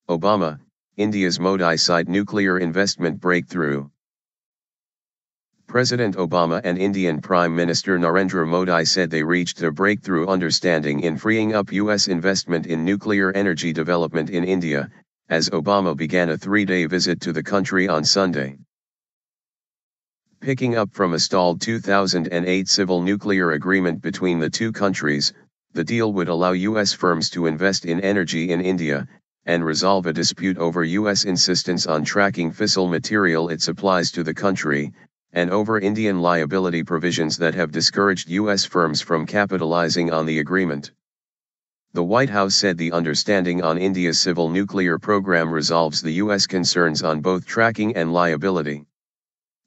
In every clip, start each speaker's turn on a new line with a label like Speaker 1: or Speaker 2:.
Speaker 1: Obama, India's Modi cite nuclear investment breakthrough. President Obama and Indian Prime Minister Narendra Modi said they reached a breakthrough understanding in freeing up U.S. investment in nuclear energy development in India, as Obama began a 3-day visit to the country on Sunday. Picking up from a stalled 2008 civil nuclear agreement between the two countries, the deal would allow U.S. firms to invest in energy in India, and resolve a dispute over U.S. insistence on tracking fissile material it supplies to the country, and over Indian liability provisions that have discouraged U.S. firms from capitalizing on the agreement. The White House said the understanding on India's civil nuclear program resolves the U.S. concerns on both tracking and liability.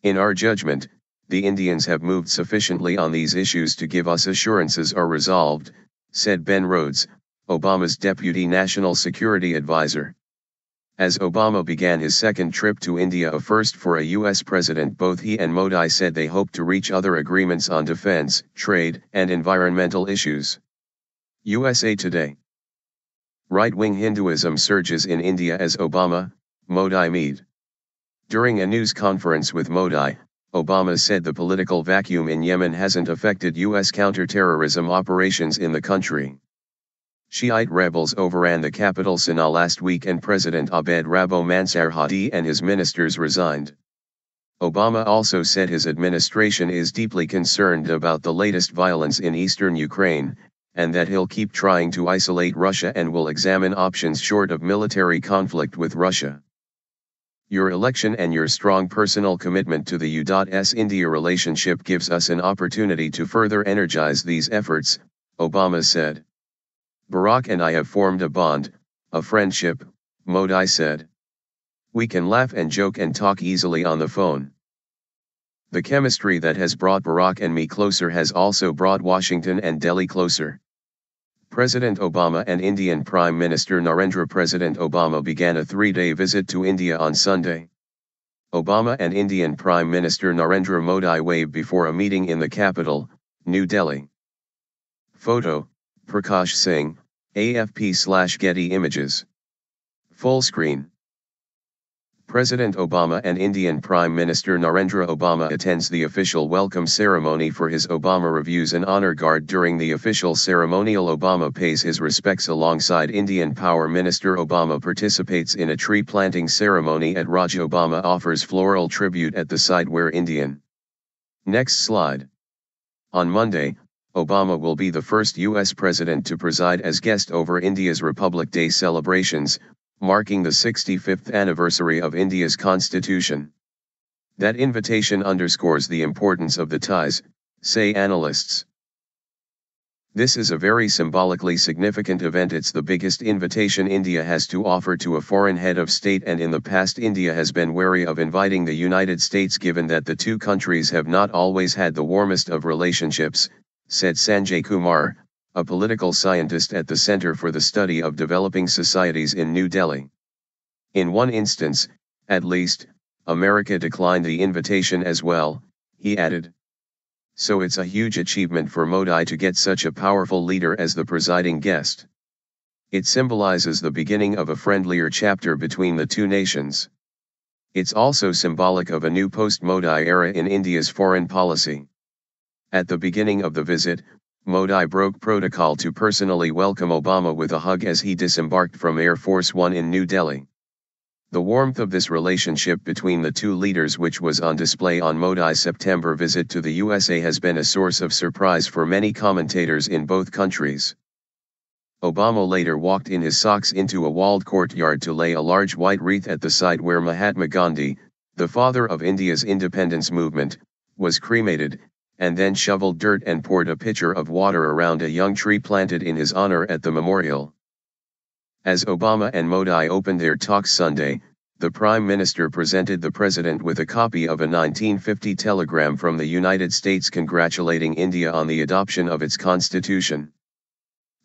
Speaker 1: In our judgment, the Indians have moved sufficiently on these issues to give us assurances are resolved, said Ben Rhodes, Obama's deputy national security advisor. As Obama began his second trip to India, a first for a U.S. president, both he and Modi said they hope to reach other agreements on defense, trade, and environmental issues. USA Today. Right-wing Hinduism surges in India as Obama, Modi meet. During a news conference with Modi, Obama said the political vacuum in Yemen hasn't affected U.S. counterterrorism operations in the country. Shiite rebels overran the capital Sana'a last week and President Abed Rabo Mansur Hadi and his ministers resigned. Obama also said his administration is deeply concerned about the latest violence in eastern Ukraine, and that he'll keep trying to isolate Russia and will examine options short of military conflict with Russia. Your election and your strong personal commitment to the U.S.-India relationship gives us an opportunity to further energize these efforts, Obama said. Barack and I have formed a bond, a friendship, Modi said. We can laugh and joke and talk easily on the phone. The chemistry that has brought Barack and me closer has also brought Washington and Delhi closer. President Obama and Indian Prime Minister Narendra. President Obama began a 3-day visit to India on Sunday. Obama and Indian Prime Minister Narendra Modi waved before a meeting in the capital, New Delhi. Photo, Prakash Singh, AFP/Getty Images. Full screen. President Obama and Indian Prime Minister Narendra Obama attends the official welcome ceremony for his Obama Reviews and Honor Guard. During the official ceremonial, Obama pays his respects alongside Indian Power Minister. Obama participates in a tree planting ceremony at Raj. Obama offers floral tribute at the site where Indian. Next slide. On Monday, Obama will be the first U.S. president to preside as guest over India's Republic Day celebrations, marking the 65th anniversary of India's constitution. That invitation underscores the importance of the ties, say analysts. This is a very symbolically significant event. It's the biggest invitation India has to offer to a foreign head of state, and in the past India has been wary of inviting the United States given that the two countries have not always had the warmest of relationships, said Sanjay Kumar, a political scientist at the Center for the Study of Developing Societies in New Delhi. In one instance, at least, America declined the invitation as well, he added. So it's a huge achievement for Modi to get such a powerful leader as the presiding guest. It symbolizes the beginning of a friendlier chapter between the two nations. It's also symbolic of a new post-Modi era in India's foreign policy. At the beginning of the visit, Modi broke protocol to personally welcome Obama with a hug as he disembarked from Air Force One in New Delhi. The warmth of this relationship between the two leaders, which was on display on Modi's September visit to the USA, has been a source of surprise for many commentators in both countries. Obama later walked in his socks into a walled courtyard to lay a large white wreath at the site where Mahatma Gandhi, the father of India's independence movement, was cremated, and then shoveled dirt and poured a pitcher of water around a young tree planted in his honor at the memorial. As Obama and Modi opened their talks Sunday, the Prime Minister presented the President with a copy of a 1950 telegram from the United States congratulating India on the adoption of its constitution.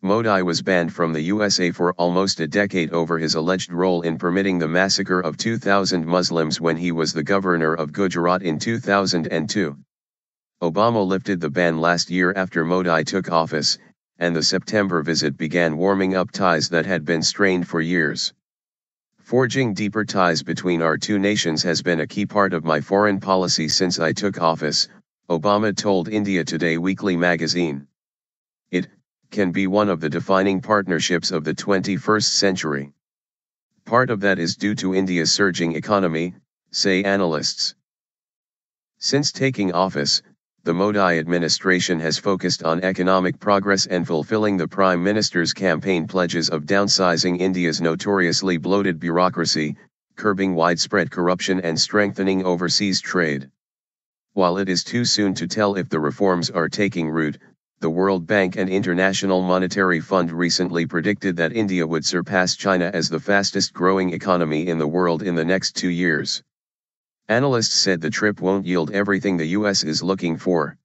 Speaker 1: Modi was banned from the USA for almost a decade over his alleged role in permitting the massacre of 2,000 Muslims when he was the governor of Gujarat in 2002. Obama lifted the ban last year after Modi took office, and the September visit began warming up ties that had been strained for years. Forging deeper ties between our two nations has been a key part of my foreign policy since I took office, Obama told India Today weekly magazine. It can be one of the defining partnerships of the 21st century. Part of that is due to India's surging economy, say analysts. Since taking office, the Modi administration has focused on economic progress and fulfilling the Prime Minister's campaign pledges of downsizing India's notoriously bloated bureaucracy, curbing widespread corruption and strengthening overseas trade. While it is too soon to tell if the reforms are taking root, the World Bank and International Monetary Fund recently predicted that India would surpass China as the fastest growing economy in the world in the next 2 years. Analysts said the trip won't yield everything the US is looking for.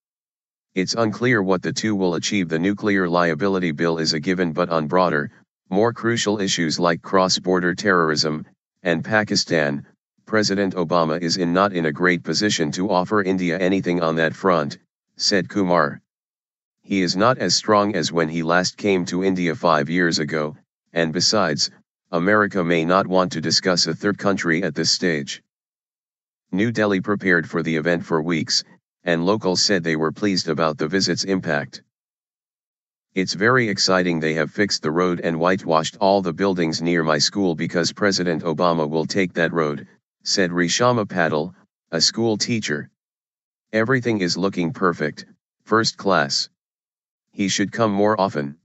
Speaker 1: It's unclear what the two will achieve. The nuclear liability bill is a given, but on broader, more crucial issues like cross-border terrorism and Pakistan, President Obama is not in a great position to offer India anything on that front, said Kumar. He is not as strong as when he last came to India 5 years ago, and besides, America may not want to discuss a third country at this stage. New Delhi prepared for the event for weeks, and locals said they were pleased about the visit's impact. It's very exciting. They have fixed the road and whitewashed all the buildings near my school because President Obama will take that road, said Rishama Patil, a school teacher. Everything is looking perfect, first class. He should come more often.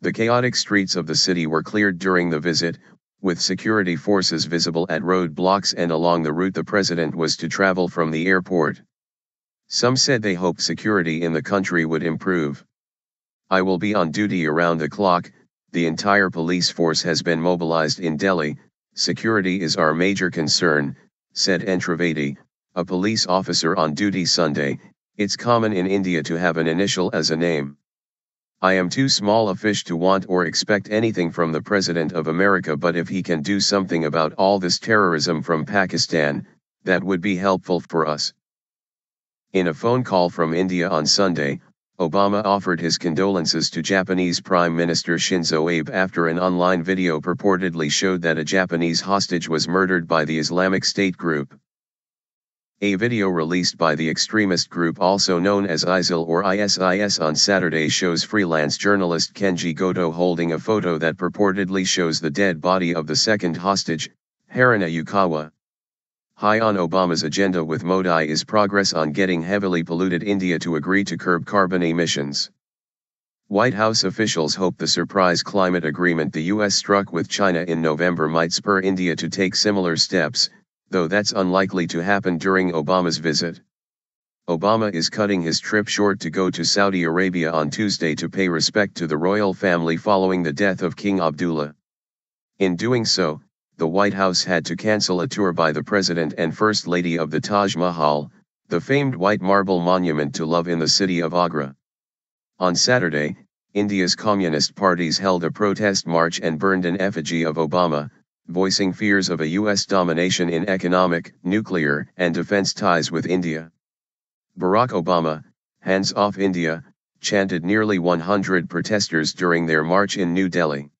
Speaker 1: The chaotic streets of the city were cleared during the visit, with security forces visible at roadblocks and along the route the president was to travel from the airport. Some said they hoped security in the country would improve. I will be on duty around the clock. The entire police force has been mobilized in Delhi. Security is our major concern, said Entravati, a police officer on duty Sunday. It's common in India to have an initial as a name. I am too small a fish to want or expect anything from the President of America, but if he can do something about all this terrorism from Pakistan, that would be helpful for us. In a phone call from India on Sunday, Obama offered his condolences to Japanese Prime Minister Shinzo Abe after an online video purportedly showed that a Japanese hostage was murdered by the Islamic State group. A video released by the extremist group also known as ISIL or ISIS on Saturday shows freelance journalist Kenji Goto holding a photo that purportedly shows the dead body of the second hostage, Haruna Yukawa. High on Obama's agenda with Modi is progress on getting heavily polluted India to agree to curb carbon emissions. White House officials hope the surprise climate agreement the US struck with China in November might spur India to take similar steps, though that's unlikely to happen during Obama's visit. Obama is cutting his trip short to go to Saudi Arabia on Tuesday to pay respect to the royal family following the death of King Abdullah. In doing so, the White House had to cancel a tour by the President and First Lady of the Taj Mahal, the famed white marble monument to love in the city of Agra. On Saturday, India's Communist parties held a protest march and burned an effigy of Obama, voicing fears of a US domination in economic, nuclear, and defense ties with India. Barack Obama, hands off India, chanted nearly 100 protesters during their march in New Delhi.